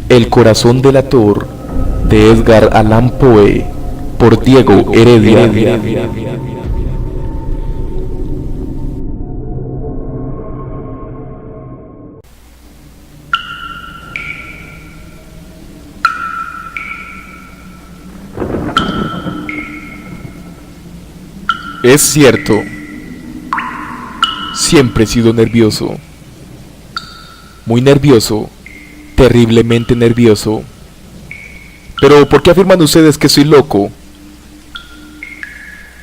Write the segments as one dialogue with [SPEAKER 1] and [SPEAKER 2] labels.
[SPEAKER 1] El corazón delator de Edgar Allan Poe por Diego Heredia. Es cierto, siempre he sido nervioso, muy nervioso, terriblemente nervioso. Pero ¿por qué afirman ustedes que soy loco?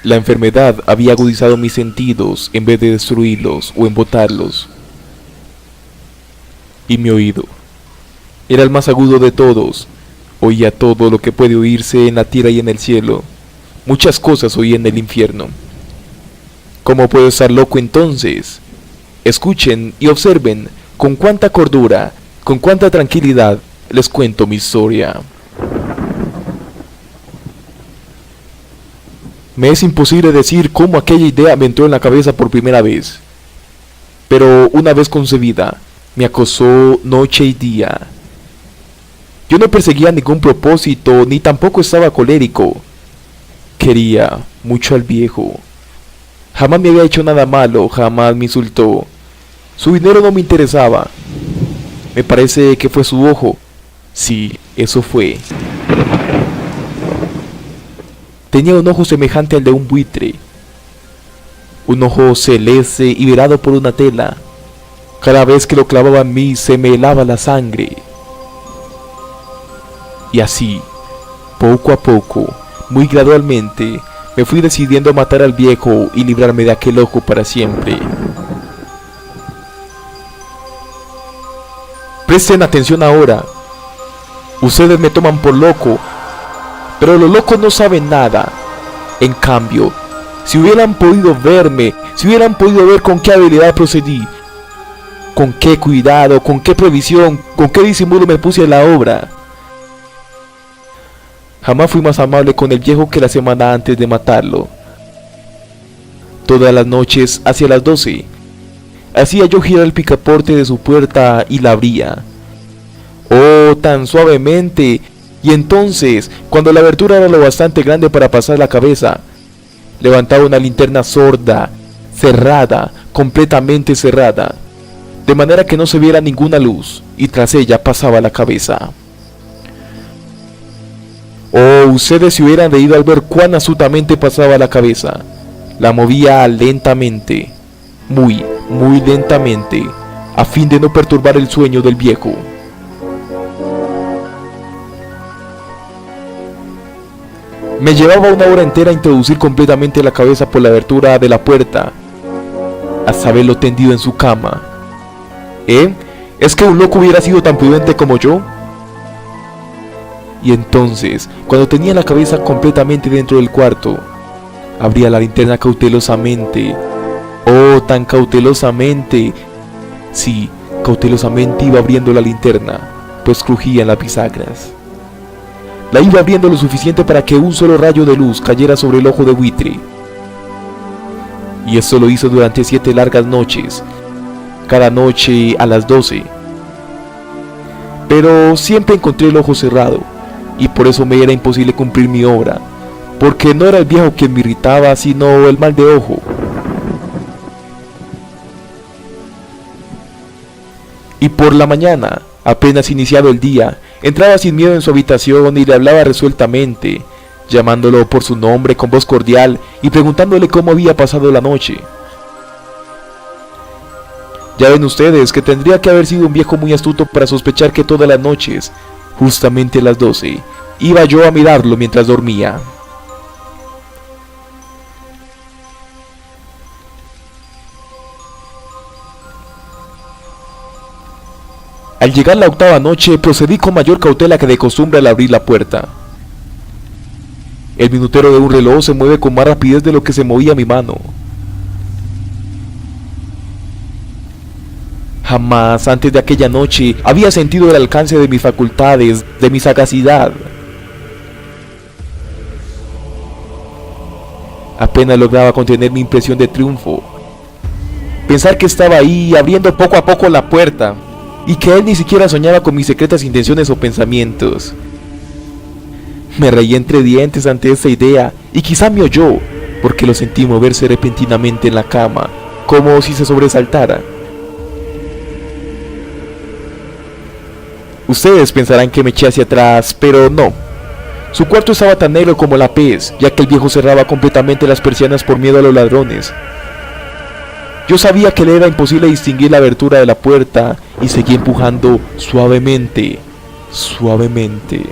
[SPEAKER 1] La enfermedad había agudizado mis sentidos en vez de destruirlos o embotarlos. Y mi oído era el más agudo de todos. Oía todo lo que puede oírse en la tierra y en el cielo. Muchas cosas oí en el infierno. ¿Cómo puedo estar loco entonces? Escuchen y observen con cuánta cordura, con cuánta tranquilidad les cuento mi historia. Me es imposible decir cómo aquella idea me entró en la cabeza por primera vez. Pero una vez concebida, me acosó noche y día. Yo no perseguía ningún propósito, ni tampoco estaba colérico. Quería mucho al viejo. Jamás me había hecho nada malo, jamás me insultó. Su dinero no me interesaba. Me parece que fue su ojo. Sí, eso fue. Tenía un ojo semejante al de un buitre. Un ojo celeste y velado por una tela. Cada vez que lo clavaba en mí se me helaba la sangre. Y así, poco a poco, muy gradualmente, me fui decidiendo a matar al viejo y librarme de aquel ojo para siempre. Presten atención ahora. Ustedes me toman por loco, pero los locos no saben nada. En cambio, si hubieran podido verme, si hubieran podido ver con qué habilidad procedí, con qué cuidado, con qué previsión, con qué disimulo me puse a la obra. Jamás fui más amable con el viejo que la semana antes de matarlo. Todas las noches, hacia las 12, hacía yo girar el picaporte de su puerta y la abría. Oh, tan suavemente. Y entonces, cuando la abertura era lo bastante grande para pasar la cabeza, levantaba una linterna sorda, cerrada, completamente cerrada, de manera que no se viera ninguna luz, y tras ella pasaba la cabeza. Oh, ustedes se hubieran reído al ver cuán astutamente pasaba la cabeza. La movía lentamente, muy lentamente, a fin de no perturbar el sueño del viejo. Me llevaba una hora entera a introducir completamente la cabeza por la abertura de la puerta, hasta verlo tendido en su cama. ¿Es que un loco hubiera sido tan prudente como yo? Y entonces, cuando tenía la cabeza completamente dentro del cuarto, abría la linterna cautelosamente. Oh, tan cautelosamente. Sí, cautelosamente iba abriendo la linterna, pues crujían las bisagras. La iba abriendo lo suficiente para que un solo rayo de luz cayera sobre el ojo de buitre. Y esto lo hizo durante 7 largas noches, cada noche a las 12. Pero siempre encontré el ojo cerrado, y por eso me era imposible cumplir mi obra, porque no era el viejo quien me irritaba, sino el mal de ojo. Y por la mañana, apenas iniciado el día, entraba sin miedo en su habitación y le hablaba resueltamente, llamándolo por su nombre con voz cordial y preguntándole cómo había pasado la noche. Ya ven ustedes que tendría que haber sido un viejo muy astuto para sospechar que todas las noches, justamente a las 12, iba yo a mirarlo mientras dormía. Al llegar la 8ª noche, procedí con mayor cautela que de costumbre al abrir la puerta. El minutero de un reloj se mueve con más rapidez de lo que se movía mi mano. Jamás antes de aquella noche había sentido el alcance de mis facultades, de mi sagacidad. Apenas lograba contener mi impresión de triunfo. Pensar que estaba ahí, abriendo poco a poco la puerta, y que él ni siquiera soñaba con mis secretas intenciones o pensamientos. Me reí entre dientes ante esta idea y quizá me oyó, porque lo sentí moverse repentinamente en la cama, como si se sobresaltara. Ustedes pensarán que me eché hacia atrás, pero no. Su cuarto estaba tan negro como la pez, ya que el viejo cerraba completamente las persianas por miedo a los ladrones. Yo sabía que le era imposible distinguir la abertura de la puerta y seguí empujando suavemente, suavemente.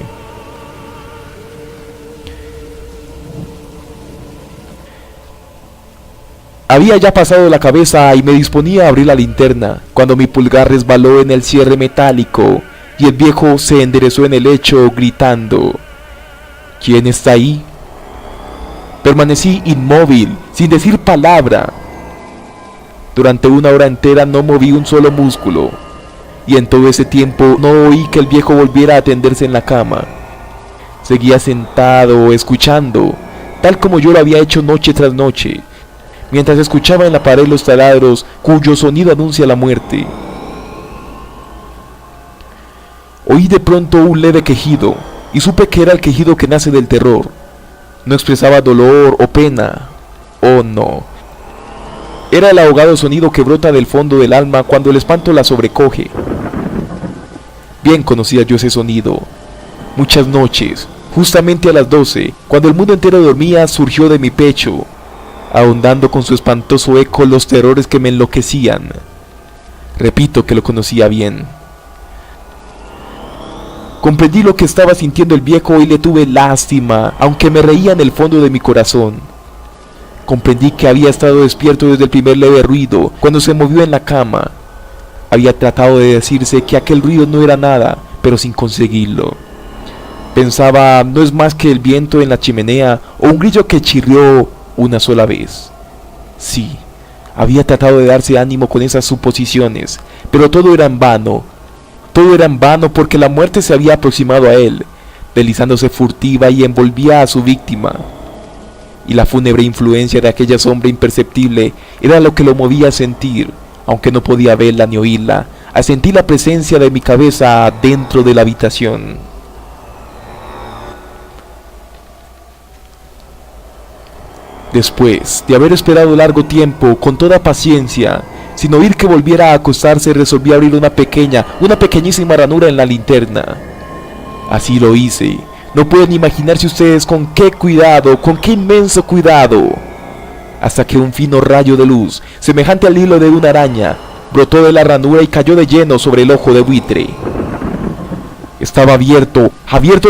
[SPEAKER 1] Había ya pasado la cabeza y me disponía a abrir la linterna, cuando mi pulgar resbaló en el cierre metálico y el viejo se enderezó en el lecho gritando: ¿Quién está ahí? Permanecí inmóvil, sin decir palabra. Durante 1 hora entera no moví un solo músculo, y en todo ese tiempo no oí que el viejo volviera a tenderse en la cama. Seguía sentado, escuchando, tal como yo lo había hecho noche tras noche, mientras escuchaba en la pared los taladros cuyo sonido anuncia la muerte. Oí de pronto un leve quejido, y supe que era el quejido que nace del terror. No expresaba dolor o pena. Oh no. Era el ahogado sonido que brota del fondo del alma cuando el espanto la sobrecoge. Bien conocía yo ese sonido. Muchas noches, justamente a las 12, cuando el mundo entero dormía, surgió de mi pecho, ahondando con su espantoso eco los terrores que me enloquecían. Repito que lo conocía bien. Comprendí lo que estaba sintiendo el viejo y le tuve lástima, aunque me reía en el fondo de mi corazón. Comprendí que había estado despierto desde el primer leve ruido, cuando se movió en la cama. Había tratado de decirse que aquel ruido no era nada, pero sin conseguirlo. Pensaba, no es más que el viento en la chimenea o un grillo que chirrió una sola vez. Sí, había tratado de darse ánimo con esas suposiciones, pero todo era en vano. Todo era en vano porque la muerte se había aproximado a él, deslizándose furtiva y envolvía a su víctima. Y la fúnebre influencia de aquella sombra imperceptible era lo que lo movía a sentir, aunque no podía verla ni oírla, a sentir la presencia de mi cabeza dentro de la habitación. Después de haber esperado largo tiempo, con toda paciencia, sin oír que volviera a acostarse, resolví abrir una pequeñísima ranura en la linterna. Así lo hice. No pueden imaginarse ustedes con qué cuidado, con qué inmenso cuidado, hasta que un fino rayo de luz, semejante al hilo de una araña, brotó de la ranura y cayó de lleno sobre el ojo de buitre. Estaba abierto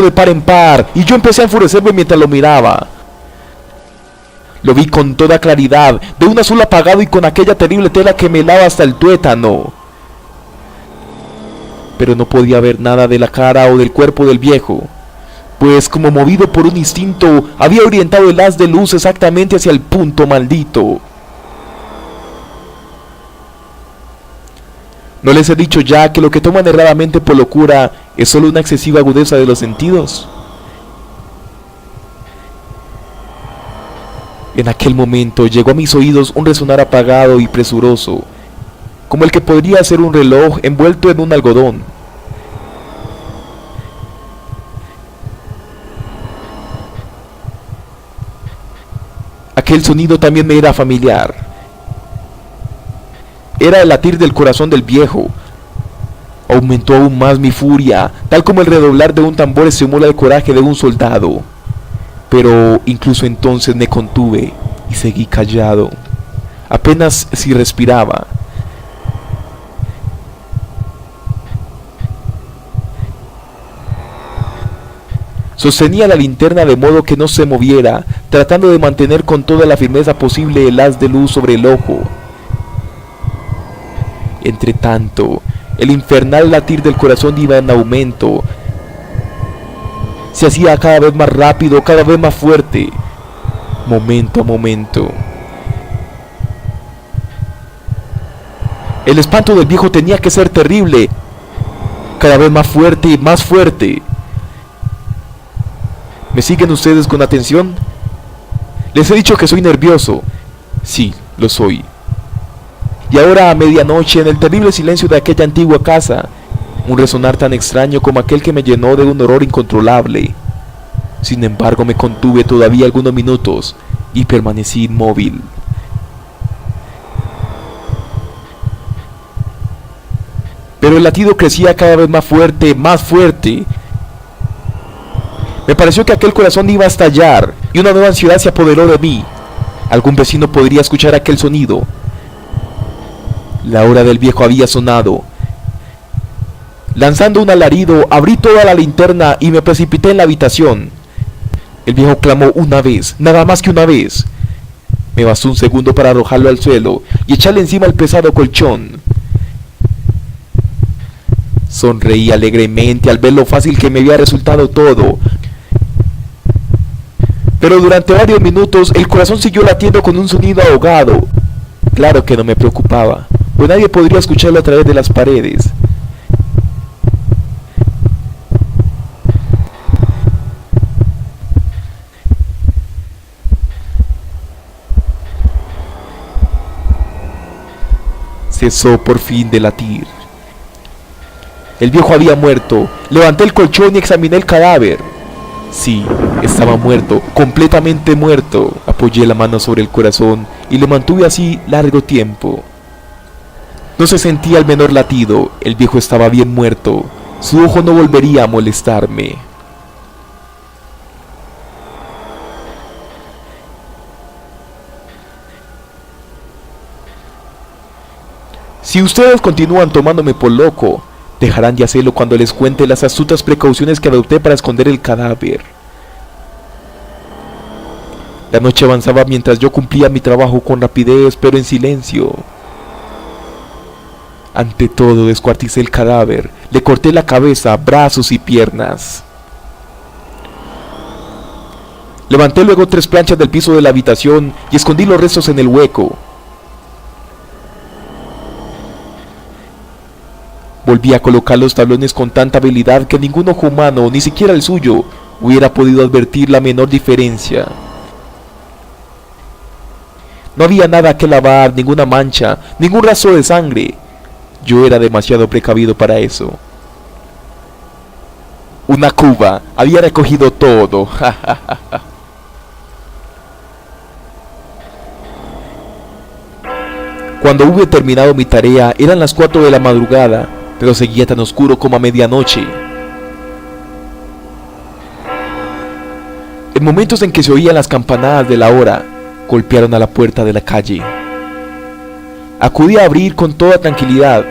[SPEAKER 1] de par en par, y yo empecé a enfurecerme mientras lo miraba. Lo vi con toda claridad, de un azul apagado y con aquella terrible tela que me helaba hasta el tuétano. Pero no podía ver nada de la cara o del cuerpo del viejo, pues como movido por un instinto, había orientado el haz de luz exactamente hacia el punto maldito. ¿No les he dicho ya que lo que toman erradamente por locura es solo una excesiva agudeza de los sentidos? En aquel momento llegó a mis oídos un resonar apagado y presuroso, como el que podría ser un reloj envuelto en un algodón. Aquel sonido también me era familiar. Era el latir del corazón del viejo. Aumentó aún más mi furia, tal como el redoblar de un tambor estimula el coraje de un soldado. Pero incluso entonces me contuve y seguí callado, apenas si respiraba. Sostenía la linterna de modo que no se moviera, tratando de mantener con toda la firmeza posible el haz de luz sobre el ojo. Entretanto, el infernal latir del corazón iba en aumento. Se hacía cada vez más rápido, cada vez más fuerte, momento a momento. El espanto del viejo tenía que ser terrible, cada vez más fuerte y más fuerte. ¿Me siguen ustedes con atención? Les he dicho que soy nervioso. Sí, lo soy. Y ahora a medianoche, en el terrible silencio de aquella antigua casa, un resonar tan extraño como aquel que me llenó de un horror incontrolable. Sin embargo, me contuve todavía algunos minutos y permanecí inmóvil. Pero el latido crecía cada vez más fuerte, más fuerte. Me pareció que aquel corazón iba a estallar y una nueva ansiedad se apoderó de mí. Algún vecino podría escuchar aquel sonido. La hora del viejo había sonado. Lanzando un alarido, abrí toda la linterna y me precipité en la habitación. El viejo clamó una vez, nada más que una vez. Me bastó un segundo para arrojarlo al suelo y echarle encima el pesado colchón. Sonreí alegremente al ver lo fácil que me había resultado todo. Pero durante varios minutos el corazón siguió latiendo con un sonido ahogado. Claro que no me preocupaba, pues nadie podría escucharlo a través de las paredes. Cesó por fin de latir. El viejo había muerto. Levanté el colchón y examiné el cadáver. Sí, estaba muerto, completamente muerto. Apoyé la mano sobre el corazón y lo mantuve así largo tiempo. No se sentía el menor latido. El viejo estaba bien muerto. Su ojo no volvería a molestarme. Si ustedes continúan tomándome por loco, dejarán de hacerlo cuando les cuente las astutas precauciones que adopté para esconder el cadáver. La noche avanzaba mientras yo cumplía mi trabajo con rapidez, pero en silencio. Ante todo, descuarticé el cadáver, le corté la cabeza, brazos y piernas. Levanté luego 3 planchas del piso de la habitación y escondí los restos en el hueco. Volví a colocar los tablones con tanta habilidad que ningún ojo humano, ni siquiera el suyo, hubiera podido advertir la menor diferencia. No había nada que lavar, ninguna mancha, ningún rastro de sangre. Yo era demasiado precavido para eso. Una cuba había recogido todo. Cuando hube terminado mi tarea, eran las 4 de la madrugada, pero seguía tan oscuro como a medianoche. En momentos en que se oían las campanadas de la hora, golpearon a la puerta de la calle. Acudí a abrir con toda tranquilidad,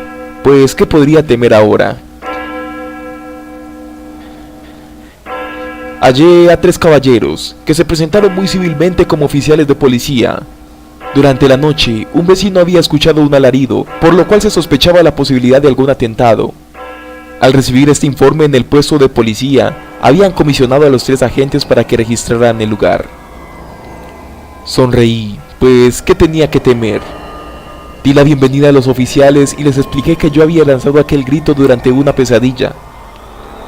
[SPEAKER 1] pues ¿qué podría temer ahora? Hallé a 3 caballeros, que se presentaron muy civilmente como oficiales de policía. Durante la noche, un vecino había escuchado un alarido, por lo cual se sospechaba la posibilidad de algún atentado. Al recibir este informe en el puesto de policía, habían comisionado a los 3 agentes para que registraran el lugar. Sonreí, pues ¿qué tenía que temer? Di la bienvenida a los oficiales y les expliqué que yo había lanzado aquel grito durante una pesadilla.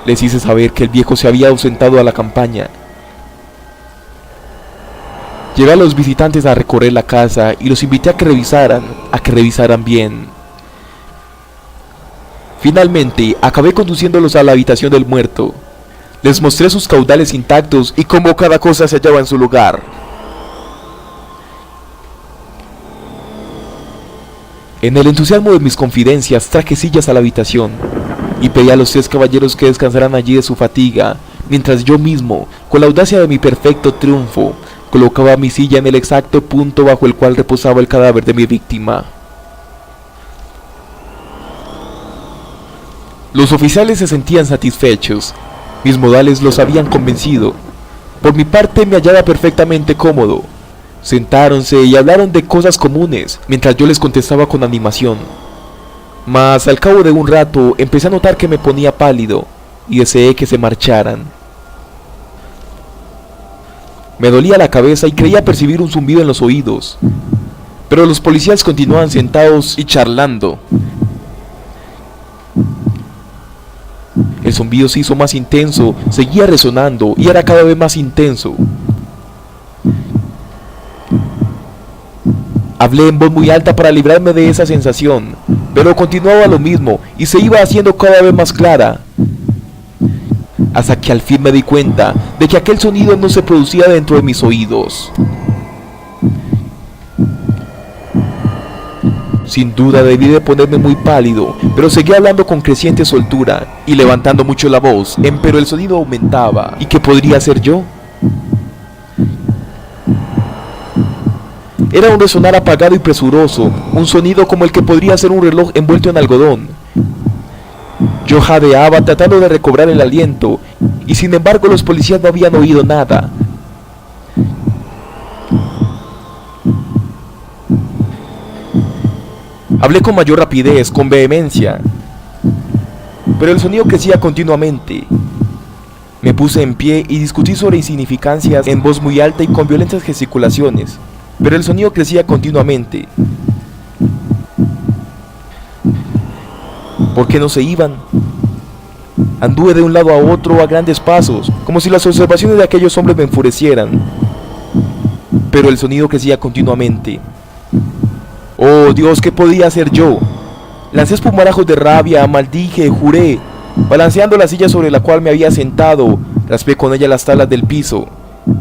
[SPEAKER 1] Les hice saber que el viejo se había ausentado a la campaña. Llevé a los visitantes a recorrer la casa y los invité a que revisaran bien. Finalmente, acabé conduciéndolos a la habitación del muerto. Les mostré sus caudales intactos y cómo cada cosa se hallaba en su lugar. En el entusiasmo de mis confidencias, traje sillas a la habitación y pedí a los 3 caballeros que descansaran allí de su fatiga, mientras yo mismo, con la audacia de mi perfecto triunfo, colocaba mi silla en el exacto punto bajo el cual reposaba el cadáver de mi víctima. Los oficiales se sentían satisfechos. Mis modales los habían convencido. Por mi parte me hallaba perfectamente cómodo. Sentáronse y hablaron de cosas comunes, mientras yo les contestaba con animación. Mas al cabo de un rato empecé a notar que me ponía pálido y deseé que se marcharan. Me dolía la cabeza y creía percibir un zumbido en los oídos, pero los policías continuaban sentados y charlando. El zumbido se hizo más intenso, seguía resonando y era cada vez más intenso. Hablé en voz muy alta para librarme de esa sensación, pero continuaba lo mismo y se iba haciendo cada vez más clara, hasta que al fin me di cuenta de que aquel sonido no se producía dentro de mis oídos. Sin duda debí de ponerme muy pálido, pero seguí hablando con creciente soltura y levantando mucho la voz, pero el sonido aumentaba. ¿Y qué podría ser yo? Era un resonar apagado y presuroso, un sonido como el que podría ser un reloj envuelto en algodón. Yo jadeaba tratando de recobrar el aliento, y sin embargo los policías no habían oído nada. Hablé con mayor rapidez, con vehemencia, pero el sonido crecía continuamente. Me puse en pie y discutí sobre insignificancias en voz muy alta y con violentas gesticulaciones, pero el sonido crecía continuamente. ¿Por qué no se iban? Anduve de un lado a otro a grandes pasos, como si las observaciones de aquellos hombres me enfurecieran, pero el sonido crecía continuamente. Oh Dios, ¿qué podía hacer yo? Lancé espumarajos de rabia, maldije, juré, balanceando la silla sobre la cual me había sentado, raspé con ella las tablas del piso,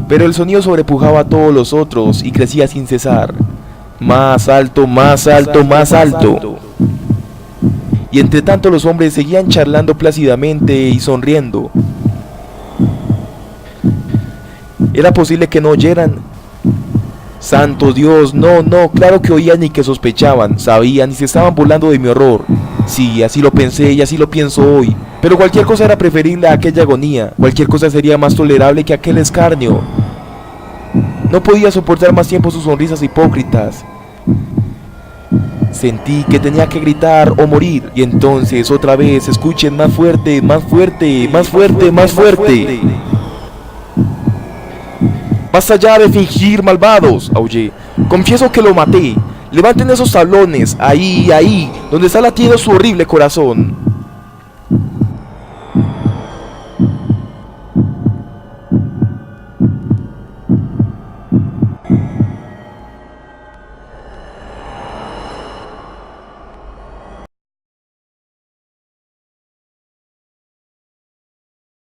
[SPEAKER 1] pero el sonido sobrepujaba a todos los otros y crecía sin cesar, más alto, más alto, más alto. Y entre tanto los hombres seguían charlando plácidamente y sonriendo. ¿Era posible que no oyeran? Santo Dios, no, claro que oían y que sospechaban, sabían y se estaban burlando de mi horror. Sí, así lo pensé y así lo pienso hoy, pero cualquier cosa era preferible a aquella agonía, cualquier cosa sería más tolerable que aquel escarnio. No podía soportar más tiempo sus sonrisas hipócritas. Sentí que tenía que gritar o morir, y entonces otra vez escuchen más fuerte, más fuerte, más fuerte, más fuerte. ¡Basta ya de fingir, malvados!, aullé. Confieso que lo maté. Levanten esos tablones, ahí, donde está latiendo su horrible corazón.